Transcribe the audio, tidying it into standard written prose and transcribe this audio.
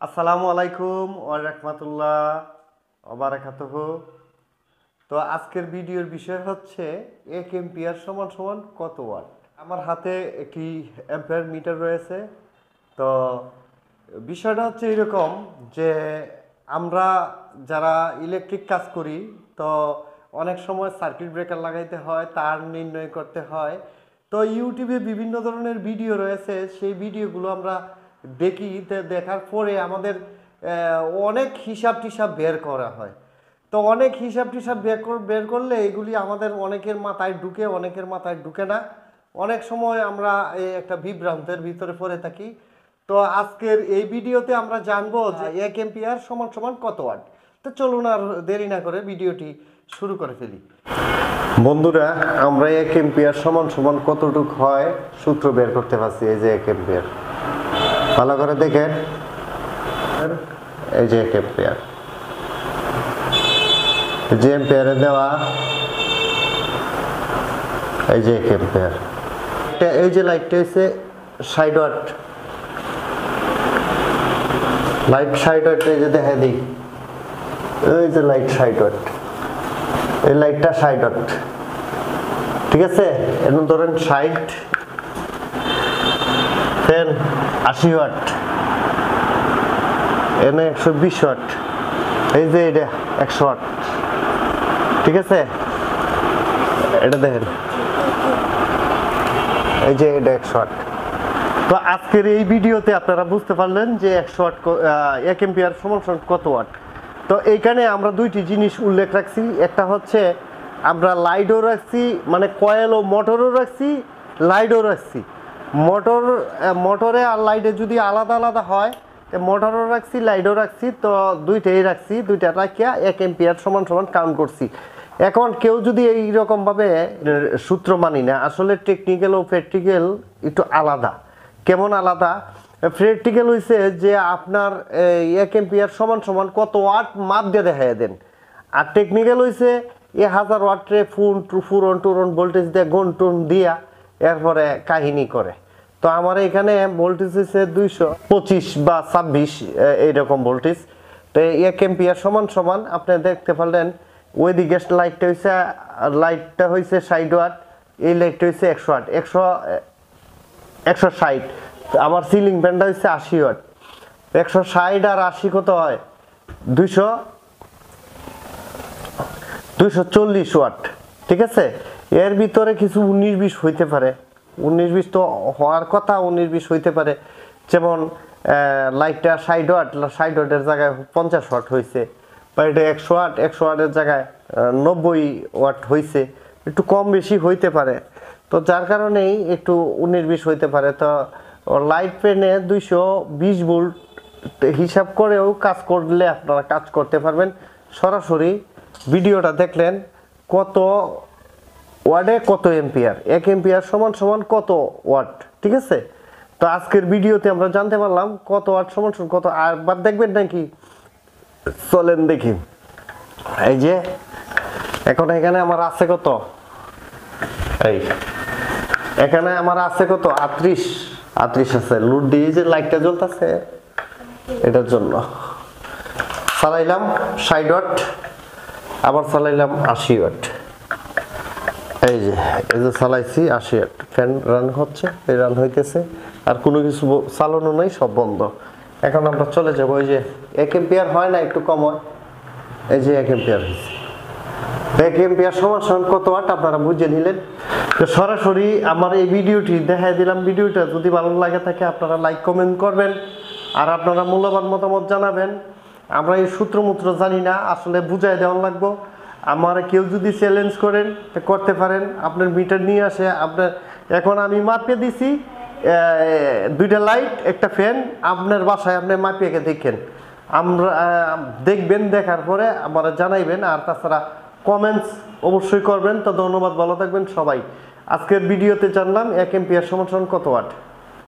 আসসালামু আলাইকুম ওয়া রাহমাতুল্লাহ ওয়া বারাকাতুহু। তো আজকের ভিডিওর বিষয় হচ্ছে 1 এম্পিয়ার সমান সমান কত ওয়াট। আমার হাতে একটি অ্যাম্পিয়ার মিটার রয়েছে। তো বিষয়টা হচ্ছে এরকম যে আমরা যারা ইলেকট্রিক কাজ করি তো অনেক সময় সার্কিট ব্রেকার লাগাইতে হয়, তার নির্ণয় করতে হয়। তো ইউটিউবে বিভিন্ন ধরনের ভিডিও রয়েছে, সেই ভিডিওগুলো আমরা দেখি। দেখার পরে আমাদের অনেক হিসাব টিসাব বের করা হয়। তো অনেক হিসাব টিসাব বের করলে এগুলি আমাদের অনেকের মাথায় ঢুকে, অনেকের মাথায় ঢুকে না। অনেক সময় আমরা একটা বিভ্রান্তের ভিতরে পড়ে থাকি। তো আজকের এই ভিডিওতে আমরা জানবো যে 1 এম্পিয়ার সমান সমান কত ওয়াট। তো চলুন আর দেরি না করে ভিডিওটি শুরু করে ফেলি। বন্ধুরা, আমরা 1 এম্পিয়ার সমান সমান কতটুক হয় সূত্র বের করতে পারছি। এই যে 1 এম্পিয়ার, ভালো করে দেখেন। এই যে 1 এম্পিয়ার, যে এম্পিয়ারে দেওয়া এই যে 1 এম্পিয়ার। এই যে লাইটটা হচ্ছে 60 ওয়াট, লাইট 60 ওয়াট। এই যে দেখা দিই, এই যে লাইট 60 ওয়াট, এই লাইটটা 60 ওয়াট, ঠিক আছে। এখন ধরেন 60 ফ্যান 80 ওয়াট, এনে 120 ওয়াট, এই যে এটা 100 ওয়াট, ঠিক আছে। এটা দেখেন, এই যে এটা 100 ওয়াট। তো আজকের এই ভিডিওতে আপনারা বুঝতে পারলেন যে 100 ওয়াট 1 এম্পিয়ার সমান সমান কত ওয়াট। তো এইখানে আমরা দুইটি জিনিস উল্লেখ রাখছি। একটা হচ্ছে আমরা লাইটও রাখছি, মানে কয়েল ও মোটরও রাখছি, লাইটও রাখছি। মোটরে আর লাইটে যদি আলাদা আলাদা হয়, মোটরও রাখছি, লাইটও রাখছি। তো দুইটাই রাখছি, দুইটা রাখিয়া 1 এম্পিয়ার সমান সমান কাউন্ট করছি। এখন কেউ যদি এইরকমভাবে সূত্র মানি না, আসলে টেকনিক্যাল ও প্র্যাকটিক্যাল একটু আলাদা। কেমন আলাদা? প্র্যাকটিক্যাল হইছে যে আপনার 1 এম্পিয়ার সমান সমান কত ওয়াট মাপ দিয়ে দেখাই দেন, আর টেকনিক্যাল হইছে 1000 ওয়াটে ফুরন টুরন ভোল্টেজ দিয়ে গুণ টুন দিয়া এরপরে কাহিনী করে। তো আমার এখানে ভোল্টেজ হচ্ছে 225 বা 26 এইরকম ভোল্টেজ। তো 1 এম্পিয়ার সমান সমান আপনি দেখতে পারলেন ওইদিকে লাইটটা হয়েছে 60 ওয়াট, এই লাইটটা হয়েছে 100 ওয়াট, 160। আমার সিলিং ফ্যানটা হচ্ছে 80 ওয়াট। 160 আর 80 কত হয়? 240 ওয়াট, ঠিক আছে। এর ভিতরে কিছু 19-20 হইতে পারে, 19-20 তো হওয়ার কথা, 19-20 হইতে পারে। যেমন লাইটটা 60 ওয়াট, 60 ওয়াটের জায়গায় 50 ওয়াট হয়েছে, বা এটা 100 ওয়াট, 100 ওয়াটের জায়গায় 90 ওয়াট হয়েছে। একটু কম বেশি হইতে পারে, তো যার কারণেই একটু 19-20 হইতে পারে। তো লাইট ফ্যানে 220 ভোল্ট হিসাব করেও কাজ করলে আপনারা কাজ করতে পারবেন। সরাসরি ভিডিওটা দেখলেন কত ওয়াটে কত এম্পিয়ার, 1 এম্পিয়ার সমান সমান কত ওয়াট, ঠিক আছে। তো আজকের ভিডিওতে আমরা জানতে পারলাম কত ওয়াট সমান সমান কত। আর বাদ দেখবেন নাকি? চলেন দেখি। এই যে এখন এখানে আমার আছে কত, এই এখানে আমার আছে কত 38 আছে। লুট দিয়ে যে লাইটটা জ্বলতেছে এটার জন্য চালাইলাম 60 ওয়াট, আবার চালাইলাম 80 ওয়াট। এই যে চালাইছি 80 ওয়াট, ফ্যান রান হচ্ছে, এই রান হইতেছে, আর কোনো কিছু চালানো নাই, সব বন্ধ। এখন আমরা চলে যাবো। ওই যে 1 এম্পিয়ার হয় না, একটু কম হয়। এই যে 1 এম্পিয়ার হয়েছে। 1 এম্পিয়ার সমান সমান কত ওয়াট আপনারা বুঝে নিলেন। তো সরাসরি আমার এই ভিডিওটি দেখাই দিলাম। ভিডিওটা যদি ভালো লাগে থাকে আপনারা লাইক কমেন্ট করবেন, আর আপনারা মূল্যবান মতামত জানাবেন। আমরা এই সূত্রমূত্র জানি না, আসলে বুঝাই দেওয়া লাগবো। আমার কেউ যদি চ্যালেঞ্জ করেন করতে পারেন, আপনার মিটার নিয়ে আসে আপনার। এখন আমি মাপিয়ে দিছি 2টা লাইট, একটা ফ্যান, আপনার বাসায় আপনি মাপিয়ে দেখেন, আমরা দেখবেন, দেখার পরে আমরা জানাইবেন। আর তাছাড়া কমেন্টস অবশ্যই করবেন। তো ধন্যবাদ, ভালো থাকবেন সবাই। আজকের ভিডিওতে জানলাম 1 এম্পিয়ার সমান সমান কত ওয়াট।